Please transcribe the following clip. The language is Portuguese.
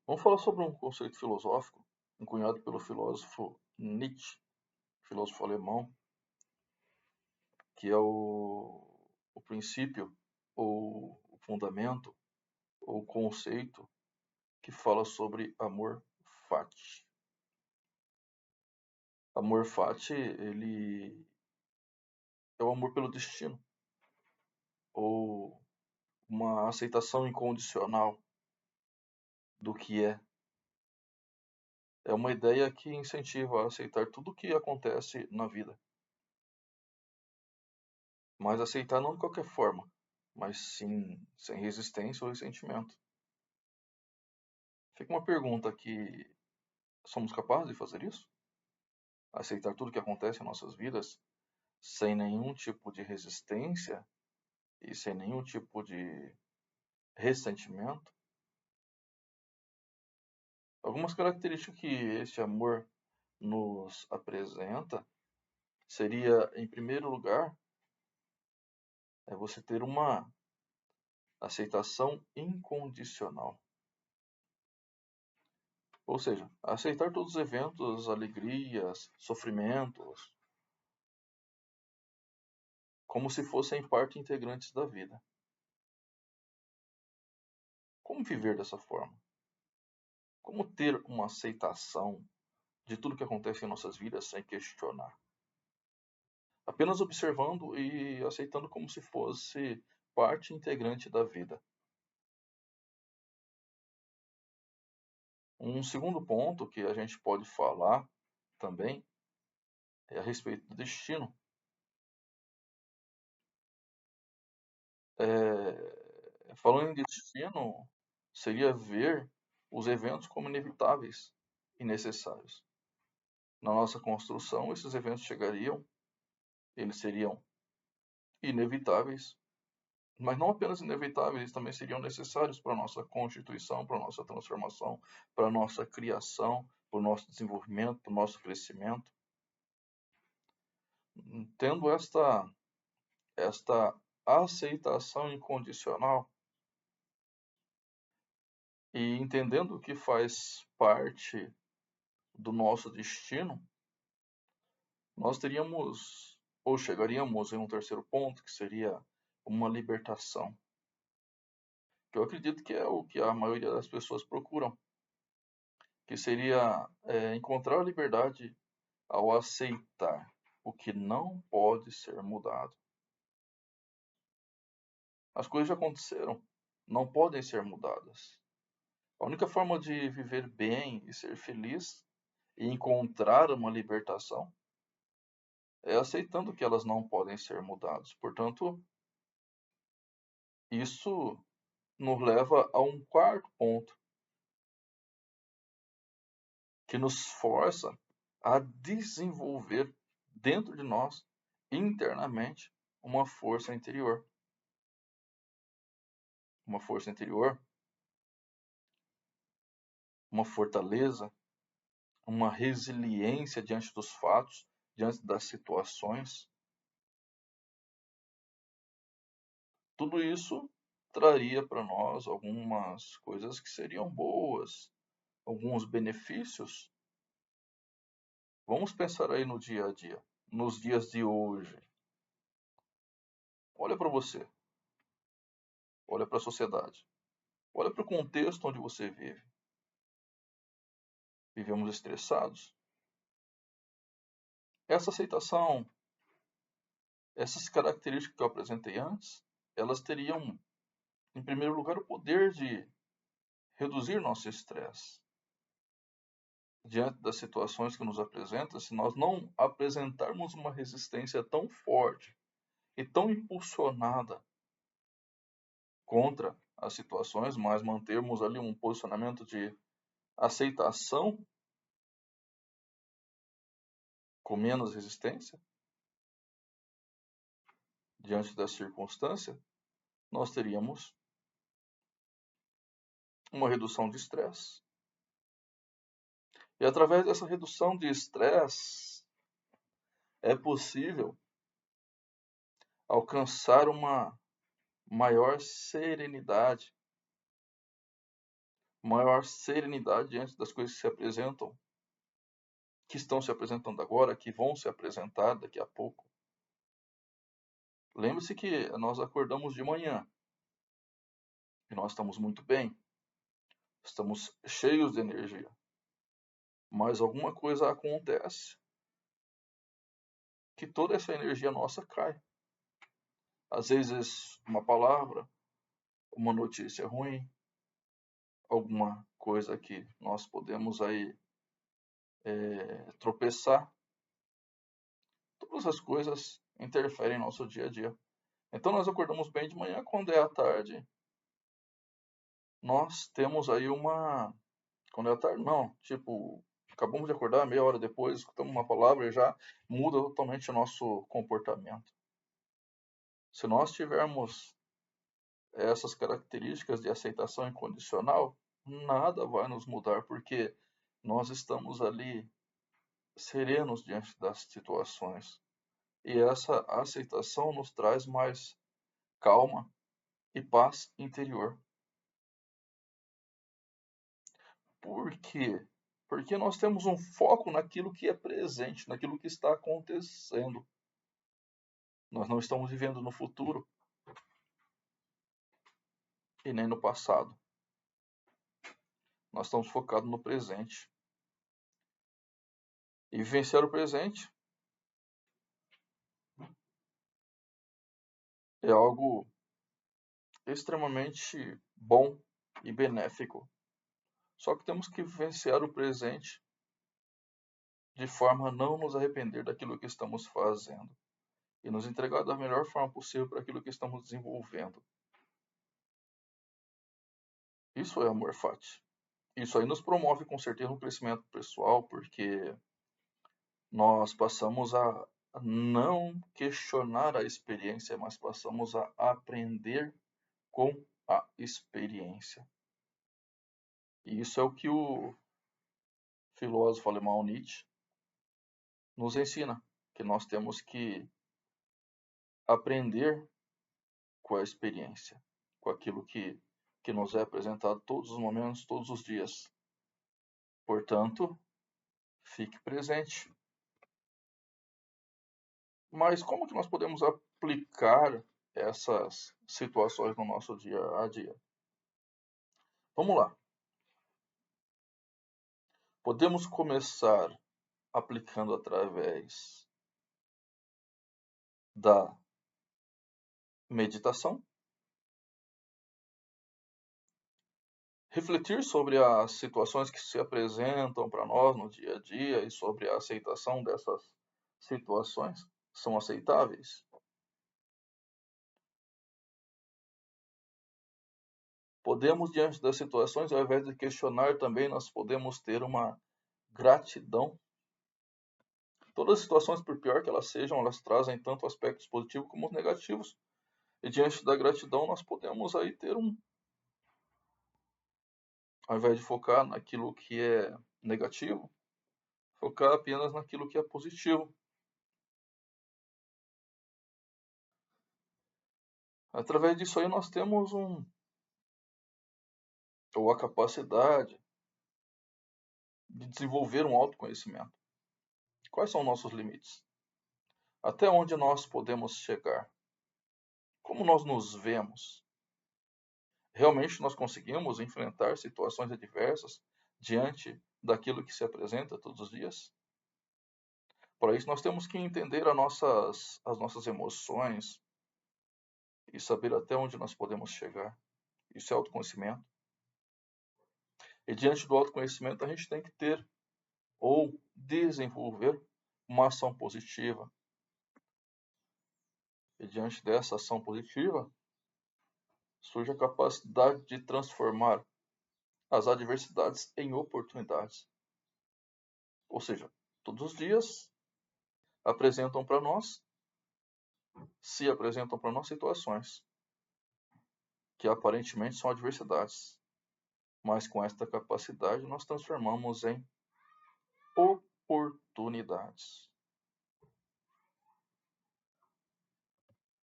Vamos falar sobre um conceito filosófico encunhado pelo filósofo Nietzsche, filósofo alemão, que é o princípio, ou o fundamento, ou o conceito que fala sobre amor fati. Amor fati, ele é o amor pelo destino, ou uma aceitação incondicional do que é. É uma ideia que incentiva a aceitar tudo o que acontece na vida, mas aceitar não de qualquer forma, mas sim sem resistência ou ressentimento. Fica uma pergunta aqui: somos capazes de fazer isso? Aceitar tudo o que acontece em nossas vidas sem nenhum tipo de resistência e sem nenhum tipo de ressentimento? Algumas características que este amor nos apresenta seria, em primeiro lugar, você ter uma aceitação incondicional. Ou seja, aceitar todos os eventos, alegrias, sofrimentos, como se fossem parte integrantes da vida. Como viver dessa forma? Como ter uma aceitação de tudo que acontece em nossas vidas sem questionar? Apenas observando e aceitando como se fosse parte integrante da vida. Um segundo ponto que a gente pode falar também é a respeito do destino. Falando em destino, seria ver os eventos como inevitáveis e necessários. Na nossa construção, esses eventos chegariam, eles seriam inevitáveis, mas não apenas inevitáveis, eles também seriam necessários para a nossa constituição, para a nossa transformação, para a nossa criação, para o nosso desenvolvimento, para o nosso crescimento. Tendo esta aceitação incondicional e entendendo que faz parte do nosso destino, nós teríamos, ou chegaríamos em um terceiro ponto, que seria uma libertação, que eu acredito que é o que a maioria das pessoas procuram, que seria encontrar a liberdade ao aceitar o que não pode ser mudado. As coisas já aconteceram, não podem ser mudadas. A única forma de viver bem e ser feliz e encontrar uma libertação é aceitando que elas não podem ser mudadas. Portanto, isso nos leva a um quarto ponto, que nos força a desenvolver dentro de nós, internamente, uma força interior. Uma força interior, uma fortaleza, uma resiliência diante dos fatos, diante das situações. Tudo isso traria para nós algumas coisas que seriam boas, alguns benefícios. Vamos pensar aí no dia a dia, nos dias de hoje. Olha para você, olha para a sociedade, olha para o contexto onde você vive. Vivemos estressados? Essa aceitação, essas características que eu apresentei antes, elas teriam, em primeiro lugar, o poder de reduzir nosso estresse diante das situações que nos apresentam, se nós não apresentarmos uma resistência tão forte e tão impulsionada contra as situações, mas mantermos ali um posicionamento de aceitação com menos resistência diante da circunstância, nós teríamos uma redução de estresse. E através dessa redução de estresse, é possível alcançar uma maior serenidade, maior serenidade diante das coisas que se apresentam, que estão se apresentando agora, que vão se apresentar daqui a pouco. Lembre-se que nós acordamos de manhã e nós estamos muito bem, estamos cheios de energia, mas alguma coisa acontece que toda essa energia nossa cai. Às vezes, uma palavra, uma notícia ruim, alguma coisa que nós podemos aí tropeçar. Todas as coisas interferem em nosso dia a dia. Então nós acordamos bem de manhã, quando é à tarde, nós temos aí uma... Quando é à tarde, não, tipo, acabamos de acordar, meia hora depois, escutamos uma palavra e já muda totalmente o nosso comportamento. Se nós tivermos essas características de aceitação incondicional, nada vai nos mudar, porque nós estamos ali serenos diante das situações. E essa aceitação nos traz mais calma e paz interior. Por quê? Porque nós temos um foco naquilo que é presente, naquilo que está acontecendo. Nós não estamos vivendo no futuro e nem no passado. Nós estamos focados no presente. E vivenciar o presente é algo extremamente bom e benéfico. Só que temos que vivenciar o presente de forma a não nos arrepender daquilo que estamos fazendo e nos entregar da melhor forma possível para aquilo que estamos desenvolvendo. Isso é amor fati. Isso aí nos promove com certeza um crescimento pessoal, porque nós passamos a não questionar a experiência, mas passamos a aprender com a experiência. E isso é o que o filósofo alemão Nietzsche nos ensina, que nós temos que aprender com a experiência, com aquilo que nos é apresentado todos os momentos, todos os dias. Portanto, fique presente. Mas como que nós podemos aplicar essas situações no nosso dia a dia? Vamos lá. Podemos começar aplicando através da meditação, refletir sobre as situações que se apresentam para nós no dia a dia e sobre a aceitação dessas situações. São aceitáveis? Podemos, diante das situações, ao invés de questionar também, nós podemos ter uma gratidão. Todas as situações, por pior que elas sejam, elas trazem tanto aspectos positivos como os negativos. E diante da gratidão, nós podemos aí ter ao invés de focar naquilo que é negativo, focar apenas naquilo que é positivo. Através disso aí nós temos ou a capacidade de desenvolver um autoconhecimento. Quais são nossos limites? Até onde nós podemos chegar? Como nós nos vemos? Realmente nós conseguimos enfrentar situações adversas diante daquilo que se apresenta todos os dias? Para isso nós temos que entender as nossas emoções e saber até onde nós podemos chegar. Isso é autoconhecimento. E diante do autoconhecimento a gente tem que ter ou desenvolver uma ação positiva. E diante dessa ação positiva, surge a capacidade de transformar as adversidades em oportunidades. Ou seja, todos os dias se apresentam para nós situações que aparentemente são adversidades, mas com esta capacidade nós transformamos em oportunidades.